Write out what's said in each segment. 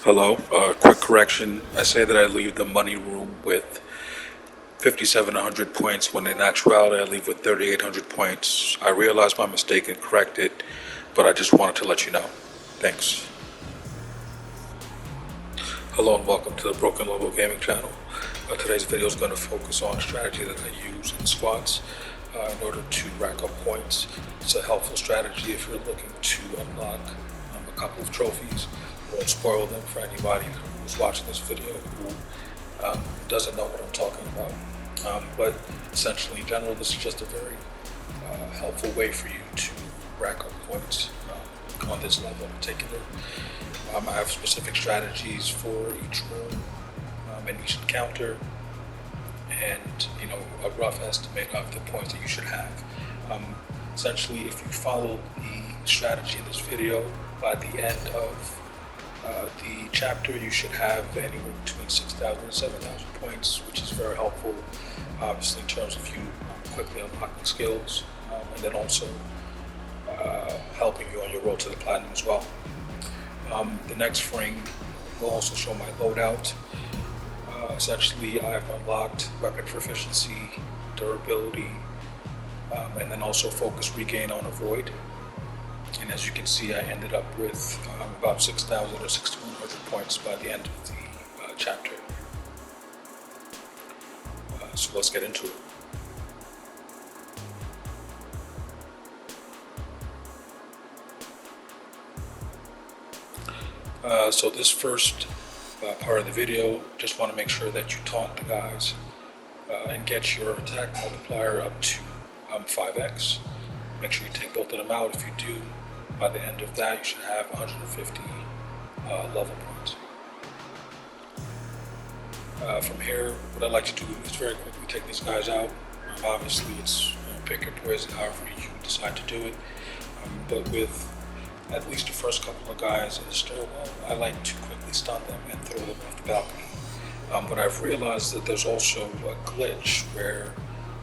Hello, quick correction. I say that I leave the money room with 5,700 points when in actuality I leave with 3,800 points. I realize my mistake and correct it, but I just wanted to let you know. Thanks. Hello and welcome to the Broken Lobo Gaming channel. Today's video is going to focus on a strategy that I use in squats in order to rack up points. It's a helpful strategy if you're looking to unlock a couple of trophies. I won't spoil them for anybody who's watching this video who doesn't know what I'm talking about. But essentially, in general, this is just a very helpful way for you to rack up points on this level in particular. I have specific strategies for each room and each encounter, and a rough estimate of the points that you should have. Essentially, if you follow the strategy in this video, by the end of the chapter, you should have anywhere between 6,000 and 7,000 points, which is very helpful, obviously, in terms of you quickly unlocking skills, and then also helping you on your road to the platinum as well. The next frame will also show my loadout. Essentially, I've unlocked weapon proficiency, durability, and then also focus regain on avoid. And as you can see, I ended up with about 6,000 or 6,100 points by the end of the chapter. So let's get into it. So this first part of the video, just want to make sure that you taunt the guys and get your attack multiplier up to 5x. Make sure you take both of them out. If you do, by the end of that, you should have 150 level points. From here, what I like to do is very quickly take these guys out. Obviously, it's pick your poison however you decide to do it. But with at least the first couple of guys in the stairwell, I like to quickly stun them and throw them off the balcony. But I've realized that there's also a glitch where,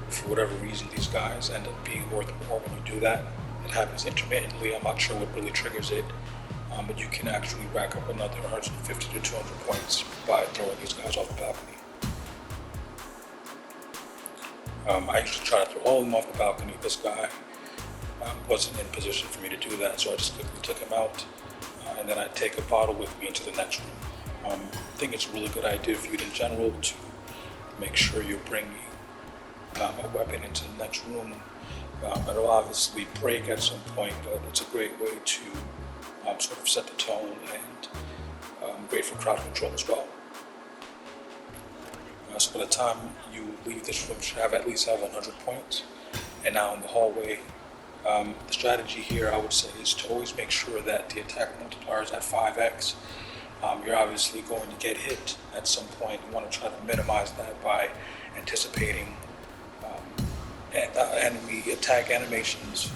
for whatever reason, these guys end up being worth more when you do that. It happens intermittently. I'm not sure what really triggers it, but you can actually rack up another 150 to 200 points by throwing these guys off the balcony. I usually try to throw all of them off the balcony. This guy wasn't in position for me to do that, so I just quickly took him out, and then I take a bottle with me into the next room. I think it's a really good idea for you in general to make sure you're bringing a weapon into the next room. It'll obviously break at some point, but it's a great way to sort of set the tone and great for crowd control as well. So by the time you leave this room, you should have at least 100 points. And now in the hallway, the strategy here, I would say, is to always make sure that the attack multiplier is at 5x. You're obviously going to get hit at some point. You want to try to minimize that by anticipating enemy attack animations.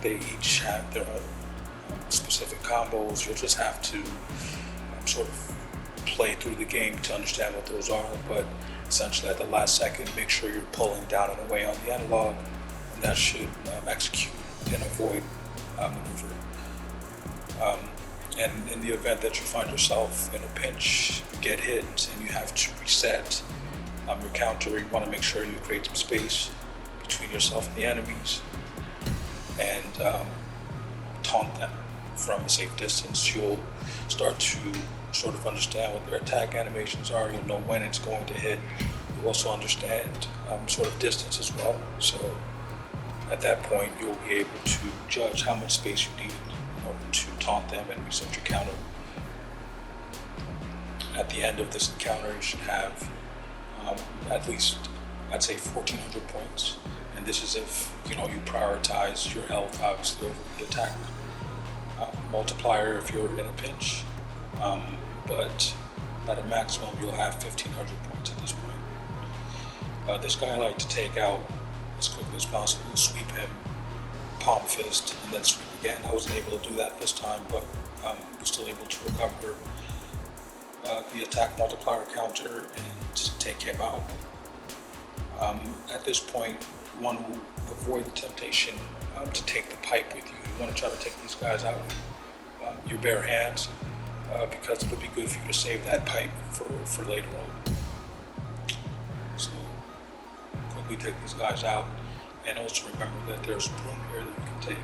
They each have their own specific combos. You'll just have to sort of play through the game to understand what those are, but essentially at the last second, make sure you're pulling down and away on the analog, and that should execute and avoid maneuver. And in the event that you find yourself in a pinch, get hit, and you have to reset your counter, you want to make sure you create some space between yourself and the enemies and taunt them from a safe distance. You'll start to sort of understand what their attack animations are. You'll know when it's going to hit. You'll also understand sort of distance as well. So at that point, you'll be able to judge how much space you need in order to taunt them and reset your counter. At the end of this encounter, you should have at least, I'd say, 1,400 points. And this is if you prioritize your health, obviously, over the attack multiplier if you're in a pinch. But at a maximum, you'll have 1,500 points at this point. This guy I like to take out as quickly as possible, sweep him, palm fist, and then sweep again. I wasn't able to do that this time, but was still able to recover the attack multiplier counter and take him out. At this point, you want to avoid the temptation to take the pipe with you. You want to try to take these guys out with your bare hands. because it'll be good for you to save that pipe for later on. So quickly take these guys out, and also remember that there's broom here that you can take.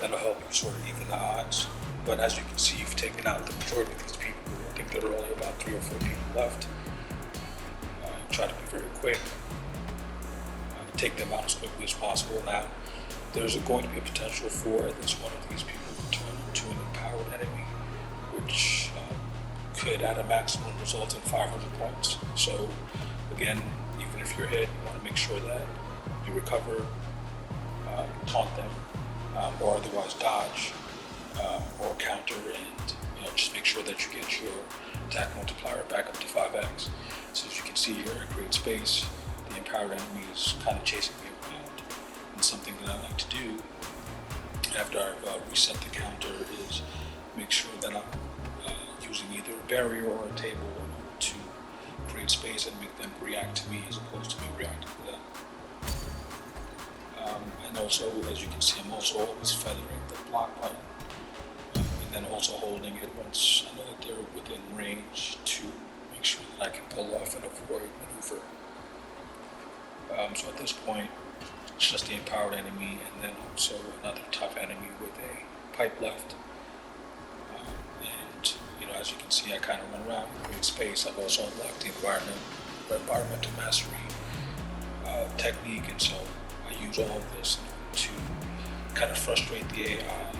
That'll help you sort of even the odds. But as you can see, you've taken out the majority of these people. I think there are only about 3 or 4 people left. Try to be very quick. Take them out as quickly as possible. Now, there's going to be a potential for at least one of these people to turn into an empowered enemy, which could at a maximum result in 500 points. So again, even if you're hit, you want to make sure that you recover, taunt them, or otherwise dodge, or counter, and just make sure that you get your attack multiplier back up to 5x. So as you can see here, I create space. The empowered enemy is kind of chasing me around. And something that I like to do after I've reset the counter is make sure that I'm using either a barrier or a table in order to create space and make them react to me as opposed to me reacting to them. And also, as you can see, I'm also always feathering the block button, and then also holding it once I know that they're within range to make sure that I can pull off an avoid maneuver. So at this point, it's just the empowered enemy, and then also another tough enemy with a pipe left. And as you can see, I kind of run around and create space. I've also unlocked the environmental mastery technique, and so I use all of this to kind of frustrate the AI,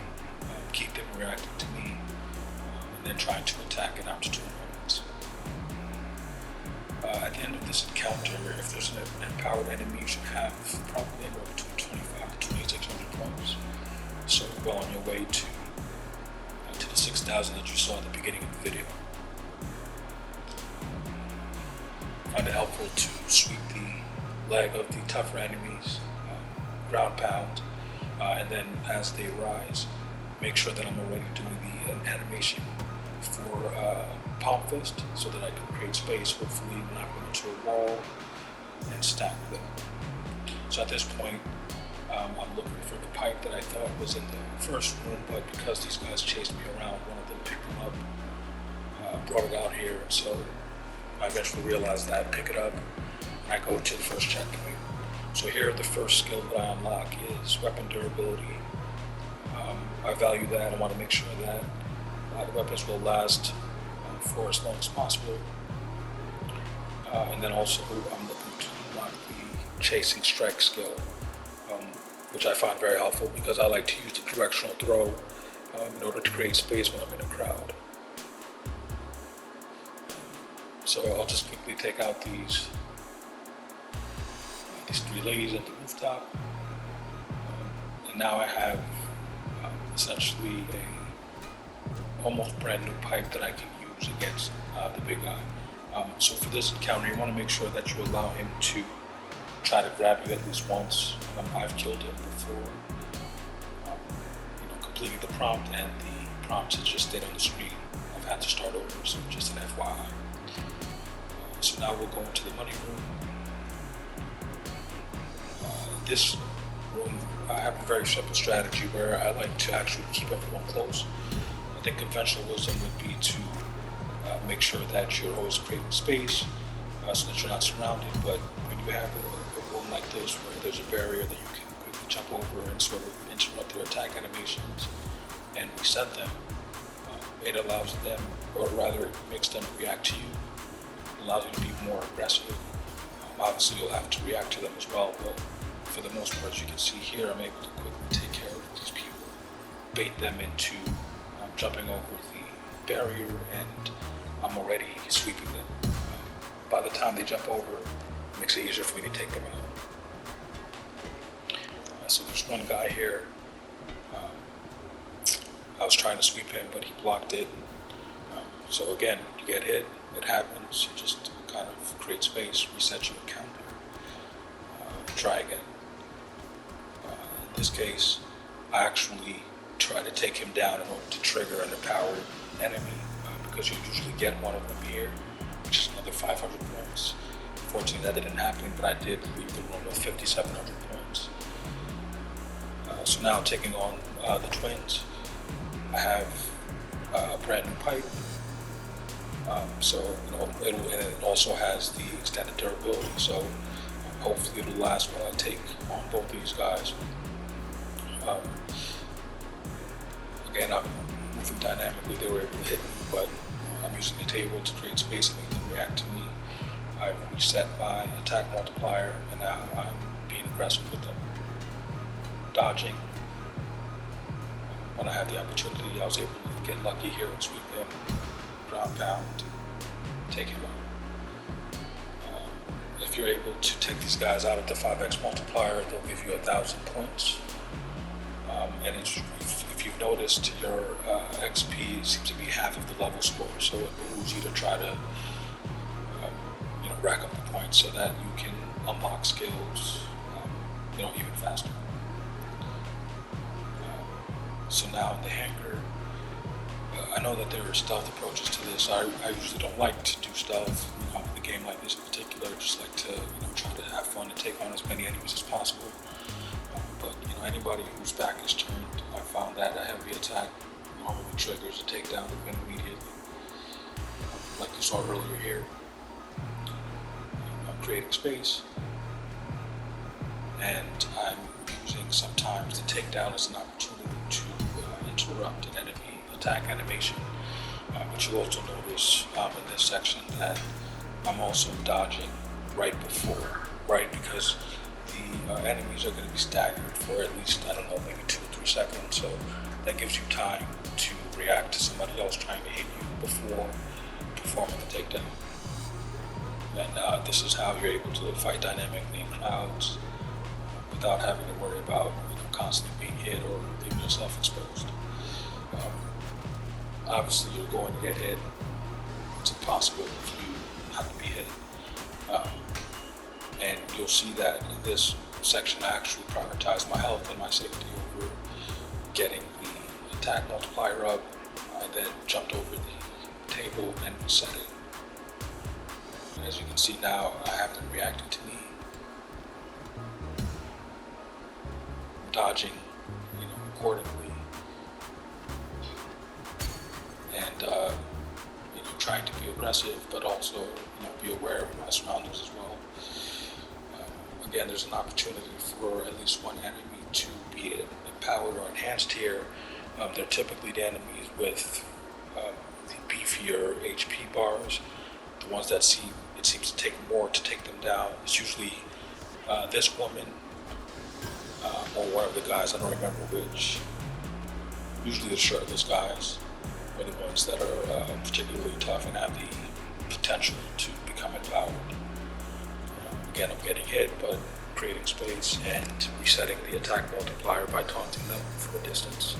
keep them reacting to me, and then trying to attack and out-turn moments. At the end of this encounter, if there's an empowered enemy, you should have probably anywhere between 25 to 2,600 points. So well on your way to the 6,000 that you saw at the beginning of the video. I find it helpful to sweep the leg of the tougher enemies, ground pound, and then as they rise, make sure that I'm already doing the animation for palm fist so that I can create space, hopefully knock them into a wall and stack them. So at this point, I'm looking for the pipe that I thought was in the first room, but because these guys chased me around, one of them picked them up, brought it out here, so I eventually realized that, pick it up, and I go to the first checkpoint. So here, the first skill that I unlock is weapon durability. I value that. I want to make sure that the weapons will last for as long as possible. And then also, I'm looking to unlock the chasing strike skill, which I find very helpful because I like to use the directional throw in order to create space when I'm in a crowd. So I'll just quickly take out these 3 ladies at the rooftop, and now I have essentially a almost brand new pipe that I can use against the big guy. So for this encounter, you want to make sure that you allow him to try to grab you at least once. I've killed him before, completing the prompt, and the prompt has just stayed on the screen. I've had to start over, so just an FYI. So now we'll go into the money room. This room, I have a very simple strategy where I like to actually keep everyone close. I think conventional wisdom would be to make sure that you're always creating space so that you're not surrounded, but when you have a room like this where there's a barrier that you can quickly jump over and sort of interrupt their attack animations and reset them, it allows them, or rather it makes them react to you, allows you to be more aggressive. Obviously you'll have to react to them as well, but for the most part, as you can see here, I'm able to quickly take care of these people, bait them into jumping over the barrier, and I'm already sweeping them. By the time they jump over, it makes it easier for me to take them out. So there's one guy here. I was trying to sweep him, but he blocked it. So again, you get hit, it happens. You just kind of create space, reset your counter, try again. In this case, I actually try to take him down in order to trigger an empowered enemy, because you usually get one of them here, which is another 500 points. Fortunately, that didn't happen, but I did leave the room with 5,700 points. So now taking on the twins, I have a brand new pipe. So and it also has the extended durability. So hopefully it'll last while I take on both these guys. Again, I'm moving dynamically. They were able to hit me, but I'm using the table to create space and make them react to me. I've reset my attack multiplier, and now I'm being aggressive with them. Dodging. When I had the opportunity, I was able to get lucky here and sweep him, ground pound, take him out. If you're able to take these guys out at the 5x multiplier, they'll give you 1,000 points. And if you've noticed, your XP seems to be half of the level score, so it behooves you to try to rack up the points so that you can unlock skills even faster. So now in the hangar, I know that there are stealth approaches to this. I usually don't like to do stealth in a game like this in particular. I just like to try to have fun and take on as many enemies as possible. But anybody whose back is turned, I found that a heavy attack normally triggers a takedown event immediately. Like you saw earlier here, I'm creating space, and I'm using sometimes the takedown as an opportunity to interrupt an enemy attack animation. But you'll also notice in this section that I'm also dodging right because the enemies are going to be staggered for at least, maybe 2 or 3 seconds. So that gives you time to react to somebody else trying to hit you before performing the takedown. And this is how you're able to fight dynamically in crowds without having to worry about constantly being hit or leaving yourself exposed. Obviously, you're going to get hit. It's impossible for you not to be hit. And you'll see that in this section, I actually prioritize my health and my safety over getting the attack multiplier up. I then jumped over the table and reset it. And as you can see now, I have them reacting to me. Dodging, accordingly. And, trying to be aggressive, but also, be aware of my surroundings as well. Again, there's an opportunity for at least one enemy to be empowered or enhanced here. They're typically the enemies with the beefier HP bars, the ones that it seems to take more to take them down. It's usually this woman or one of the guys, I don't remember which. Usually the shirtless guys are the ones that are particularly tough and have the potential to become empowered. Again, I'm getting hit, but creating space and resetting the attack multiplier by taunting them from a distance.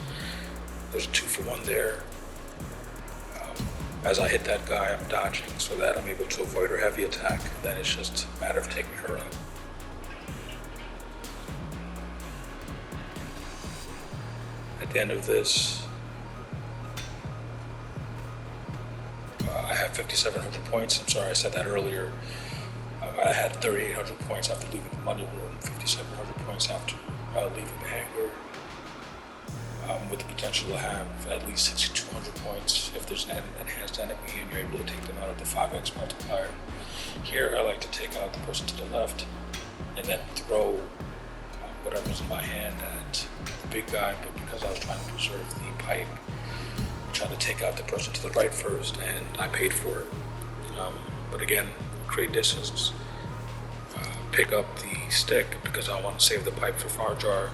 There's a 2-for-1 there. As I hit that guy, I'm dodging so that I'm able to avoid her heavy attack. Then it's just a matter of taking her out. At the end of this, I have 5,700 points. I'm sorry, I said that earlier. I had 3,800 points after leaving the money room, 5,700 points after leaving the hangar, with the potential to have at least 6,200 points if there's an enhanced enemy and you're able to take them out at the 5x multiplier. Here, I like to take out the person to the left and then throw whatever's in my hand at the big guy, but because I was trying to preserve the pipe, I'm trying to take out the person to the right first, and I paid for it. But again, create distance, pick up the stick because I want to save the pipe for Fajar,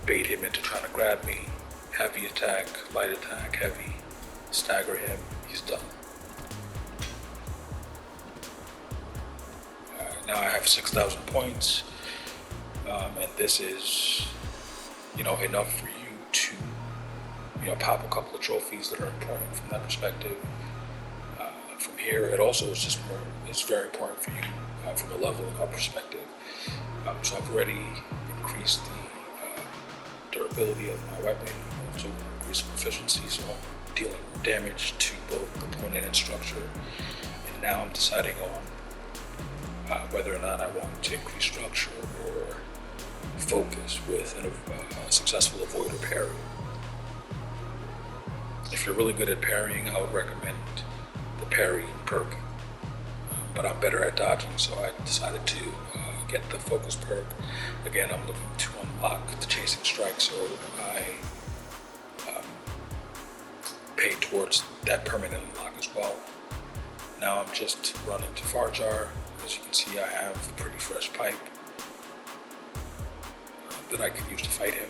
bait him into trying to grab me, heavy attack, light attack, heavy, stagger him, he's done. Now I have 6,000 points, and this is, enough for you to, pop a couple of trophies that are important from that perspective. From here, it also is it's very important for you from a leveling up perspective. So I've already increased the durability of my weapon, also increased efficiency, so I'm dealing damage to both component and structure. And now I'm deciding on whether or not I want to increase structure or focus with a successful avoid or parry. if you're really good at parrying, I would recommend the parry perk. But I'm better at dodging, so I decided to get the focus perk. Again, I'm looking to unlock the chasing strike, so I paid towards that permanent unlock as well. Now I'm just running to Fajar. As you can see, I have a pretty fresh pipe that I can use to fight him.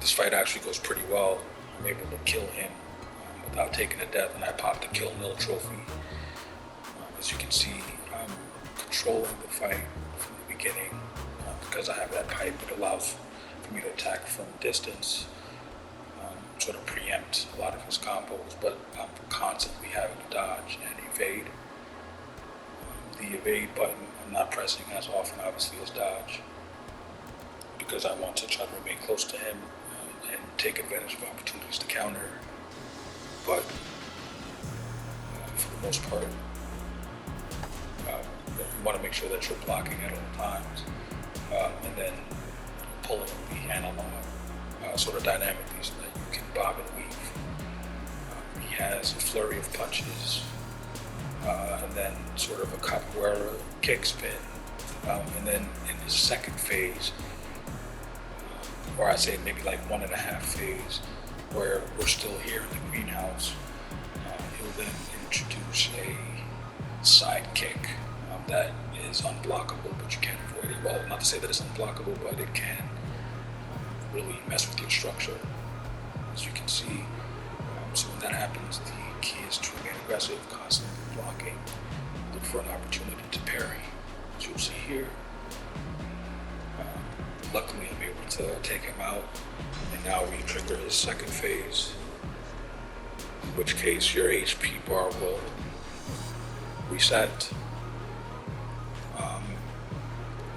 This fight actually goes pretty well. I'm able to kill him without taking a death, and I popped the kill nil trophy. As you can see, I'm controlling the fight from the beginning. Because I have that pipe, it allows for me to attack from distance, sort of preempt a lot of his combos, but I'm constantly having to dodge and evade. The evade button I'm not pressing as often, obviously, as dodge, because I want to try to remain close to him and take advantage of opportunities to counter. But for the most part, you want to make sure that you're blocking at all times, and then pulling the analog sort of dynamically so that you can bob and weave. He has a flurry of punches, and then sort of a capoeira kick spin, and then in his second phase, or I'd say maybe like 1.5 phase, where we're still here in the greenhouse, he'll then introduce a side kick that is unblockable, but you can't avoid it. Well, not to say that it's unblockable, but it can really mess with your structure, as you can see. So when that happens, the key is to remain aggressive, constantly blocking, look for an opportunity to parry. As you'll see here, luckily I'm able to take him out, and now we trigger his second phase, in which case your HP bar will reset.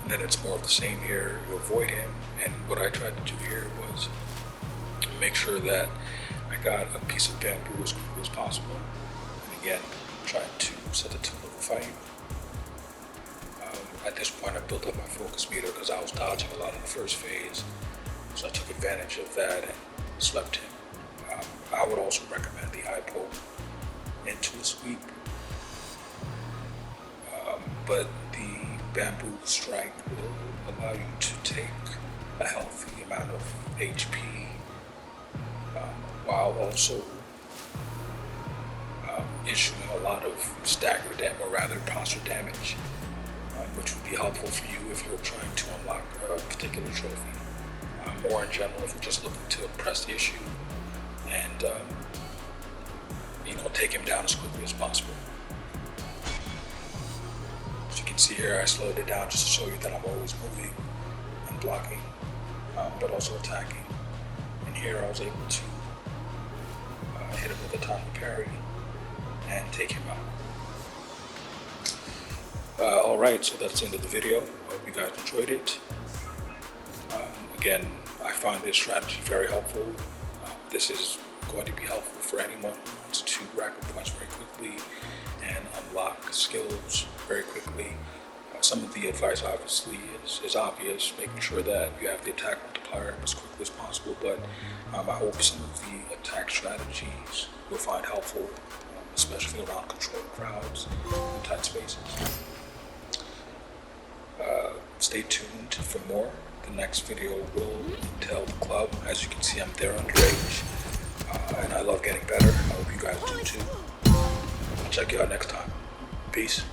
And then it's more of the same here. You avoid him, and what I tried to do here was make sure that I got a piece of bamboo as quickly as possible. And again, trying to set the tone of the fight. At this point, I built up my focus meter because I was dodging a lot in the first phase, so I took advantage of that and swept him. I would also recommend the eye poke into a sweep, but the bamboo strike will allow you to take a healthy amount of HP, while also issuing a lot of stagger damage, or rather posture damage, which would be helpful for you if you're trying to unlock a particular trophy. Or in general, if you're just looking to press the issue and take him down as quickly as possible. As you can see here, I slowed it down just to show you that I'm always moving and blocking, but also attacking. And here I was able to hit him with a tiny parry and take him out. Alright, so that's the end of the video. Hope you guys enjoyed it. Again, I find this strategy very helpful. This is going to be helpful for anyone who wants to rack up points very quickly and unlock skills very quickly. Some of the advice obviously is obvious, making sure that you have the attack multiplier as quickly as possible, but I hope some of the attack strategies you'll find helpful, especially around controlled crowds and tight spaces. Stay tuned for more. The next video will entail the club. As you can see, I'm there underage, and I love getting better. I hope you guys do too. I'll check you out next time. Peace.